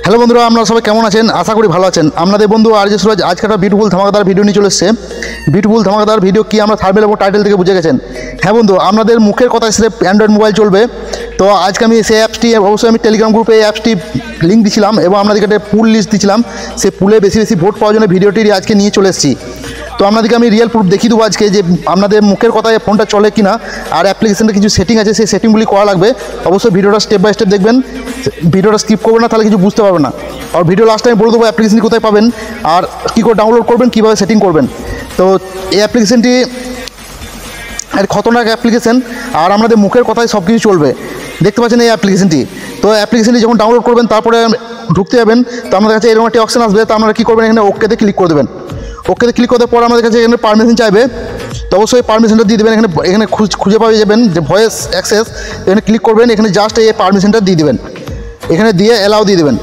Hello বন্ধুরা, আপনারা সবাই কেমন আছেন? আশা করি ভালো আছেন। আপনাদের বন্ধু আরজে সুরজ আজকে একটা বিউটিফুল ধামাকাদার ভিডিও নিয়ে চলে এসেছে। বিউটিফুল ধামাকাদার ভিডিও কি আমরা থাম্বনেল এবং টাইটেল থেকে বুঝে গেছেন। হ্যাঁ বন্ধু, আপনাদের মুখের কথায় সির্ফ অ্যান্ড্রয়েড মোবাইল চলবে। তো আজকে আমি সেই অ্যাপসটি অবশ্যই আমি টেলিগ্রাম গ্রুপে এই অ্যাপসটি লিঙ্ক দিয়েছিলাম এবং আপনাদেরকে একটা পুল লিস্ট দিয়েছিলাম। সেই পুলে বেশি বেশি ভোট পাওয়ার জন্য ভিডিওটি আজকে নিয়ে চলে এসেছি। তো আপনাদেরকে আমি রিয়েল প্রুফ দেখিয়ে দেবো আজকে যে আপনাদের মুখের কথায় ফোনটা চলে কিনা, আর অ্যাপ্লিকেশানটা কিছু সেটিং আছে সেই সেটিংগুলি করা লাগবে। অবশ্যই ভিডিওটা স্টেপ বাই স্টেপ দেখবেন, ভিডিওটা স্কিপ করবেন না, তাহলে কিছু বুঝতে পারবেন না। আর ভিডিও লাস্ট টাইম বলে দেবো অ্যাপ্লিকেশানটি কোথায় পাবেন আর কী করে ডাউনলোড করবেন, কীভাবে সেটিং করবেন। তো এই অ্যাপ্লিকেশানটি খতরনাক অ্যাপ্লিকেশান, আর আমাদের মুখের কথায় সব কিছু চলবে। দেখতে পাচ্ছেন এই অ্যাপ্লিকেশানটি। তো অ্যাপ্লিকেশানটি যখন ডাউনলোড করবেন তারপরে ঢুকতে যাবেন, তো আপনাদের কাছে এরকম একটি অপশান আসবে। তো আপনারা কী করবেন, এখানে ওকেতে ক্লিক করে দেবেন। ওকেতে ক্লিক করার পর আমাদের কাছে এখানে পারমিশন চাইবে, তো অবশ্যই পারমিশনটা দিয়ে দেবেন। এখানে খুঁজে পাওয়া যাবেন যে ভয়েস অ্যাক্সেস, এখানে ক্লিক করবেন, এখানে জাস্ট এই পারমিশনটা দিয়ে দেবেন, এখানে দিয়ে অ্যালাউ দিয়ে দেবেন।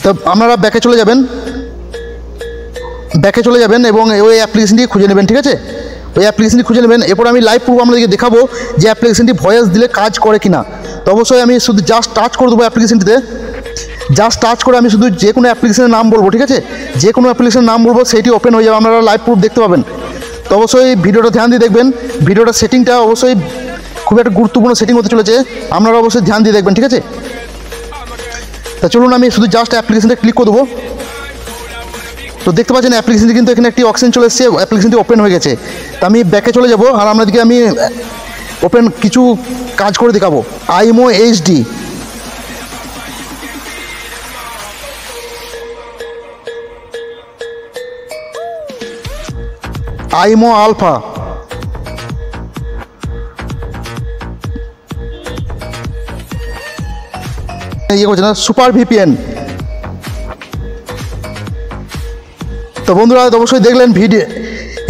তো আপনারা ব্যাকে চলে যাবেন এবং ওই অ্যাপ্লিকেশনটি খুঁজে নেবেন, ঠিক আছে? ওই অ্যাপ্লিকেশনটি খুঁজে নেবেন। এরপর আমি লাইভ প্রুফ আপনাদেরকে দেখাবো যে অ্যাপ্লিকেশনটি ভয়েস দিলে কাজ করে কিনা। তো অবশ্যই আমি শুধু জাস্ট টাচ করে দেবো অ্যাপ্লিকেশনটিতে। জাস্ট টাচ করে আমি শুধু যে কোনো অ্যাপ্লিকেশনের নাম বলবো, ঠিক আছে? যে কোনো অ্যাপ্লিকেশনের নাম বলবো, সেটি ওপেন হয়ে যাবে, আপনারা লাইভ প্রুফ দেখতে পাবেন। তো অবশ্যই ভিডিওটা ধ্যান দিয়ে দেখবেন। ভিডিওটার সেটিংটা অবশ্যই খুব একটা গুরুত্বপূর্ণ সেটিং হতে চলেছে, আপনারা অবশ্যই ধ্যান দিয়ে দেখবেন, ঠিক আছে? তা চলুন আমি শুধু জাস্ট অ্যাপ্লিকেশনটা ক্লিক করে দেবো। তো দেখতে পাচ্ছেন অ্যাপ্লিকেশনটি কিন্তু এখানে একটি অপশন চলে এসেছে, অ্যাপ্লিকেশনটি ওপেন হয়ে গেছে। তো আমি ব্যাকে চলে যাব আর আপনাদেরকে আমি ওপেন কিছু কাজ করে দেখাবো। আইমো এইচডি, আইমো আলফা, করছে না সুপার ভিপিএন। তো বন্ধুরা অবশ্যই দেখলেন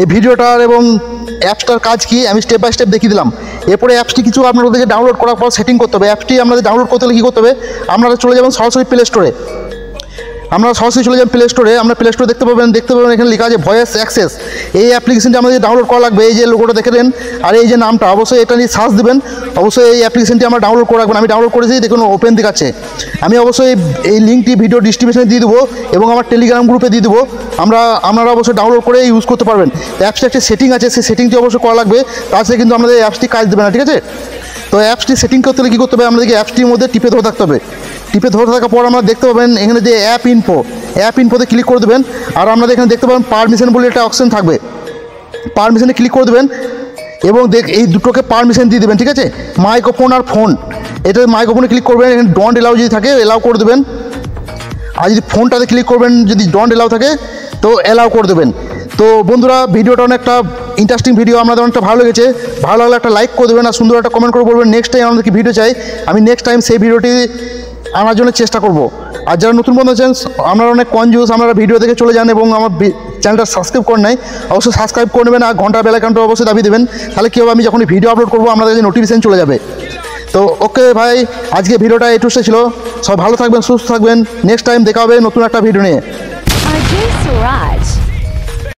এই ভিডিওটার এবং অ্যাপসটার কাজ কি আমি স্টেপ বাই স্টেপ দেখিয়ে দিলাম। এরপরে অ্যাপসটি কিছু আপনাদেরকে ডাউনলোড করার পর সেটিং করতে হবে। অ্যাপসটি আপনাদের ডাউনলোড করতে হলে কী করতে হবে, আপনারা চলে যাবেন সরাসরি প্লে স্টোরে। আমরা সরাসরি চলে যাবেন প্লে স্টোরে। আমরা প্লে স্টোরে দেখতে পাবেন এখানে লেখা আছে ভয়েস অ্যাক্সেস। এই অ্যাপ্লিকেশনটি আমাদের ডাউনলোড করা লাগবে। এই যে লোগোটা দেখেন আর এই যে নামটা, অবশ্যই এটা নিয়ে সার্চ দেবেন। অবশ্যই এই অ্যাপ্লিকেশনটি আমরা ডাউনলোড করে রাখবেন। আমি ডাউনলোড করেছি, দেখুন ওপেন দেখাচ্ছে। আমি অবশ্যই এই লিঙ্কটি ভিডিও ডিসক্রিপশনে দিয়ে দেবো এবং আমার টেলিগ্রাম গ্রুপে দিয়ে দেবো। আপনারা অবশ্যই ডাউনলোড করে ইউজ করতে পারবেন। অ্যাপসটি একটা সেটিং আছে, সেই সেটিংটি অবশ্যই করা লাগবে, তাছাড়া কিন্তু আমাদের অ্যাপসটি কাজ দেবে না, ঠিক আছে? তো অ্যাপসটি সেটিং করতে হলে কী করতে হবে, আমাদেরকে অ্যাপসটির মধ্যে টিপে ধরে থাকতে হবে। টিপে ধরে থাকার পর আমরা দেখতে পাবেন এখানে যে অ্যাপ ইনফোতে ক্লিক করে দেবেন। আর আপনাদের এখানে দেখতে পাবেন পারমিশন বলে একটা অপশন থাকবে, পারমিশনে ক্লিক করে দেবেন এবং এই দুটোকে পারমিশন দিয়ে দেবেন, ঠিক আছে? মাইক্রোফোন আর ফোন, এটা মাইক্রোফোনে ক্লিক করবেন, এখানে ডন্ট এলাও যদি থাকে এলাও করে দেবেন। আর যদি ফোনটাতে ক্লিক করবেন, যদি ডন্ট এলাও থাকে তো এলাও করে দেবেন। তো বন্ধুরা ভিডিওটা অনেকটা ইন্টারেস্টিং ভিডিও, আপনাদের অনেকটা ভালো লেগেছে। ভালো লাগলে একটা লাইক করে দেবেন আর সুন্দর একটা কমেন্ট করে বলবেন নেক্সট টাইম আমাদেরকে ভিডিও চাই। আমি নেক্সট টাইম সেই ভিডিওটি আনার জন্য চেষ্টা করব। আর যারা নতুন বন্ধু আছেন আপনারা অনেক কনজুস, আপনারা ভিডিও দেখে চলে যান এবং আমার চ্যানেলটা সাবস্ক্রাইব করে নেয়, অবশ্যই সাবস্ক্রাইব করে নেবেন আর ঘন্টার বেল আইকনটা অবশ্যই দাবি দেবেন। তাহলে কী হবে, আমি যখনই ভিডিও আপলোড করবো আপনাদের কাছে নোটিফিকেশন চলে যাবে। তো ওকে ভাই, আজকে ভিডিওটা এটুকু ছিল। সব ভালো থাকবেন, সুস্থ থাকবেন। নেক্সট টাইম দেখা হবে নতুন একটা ভিডিও নিয়ে।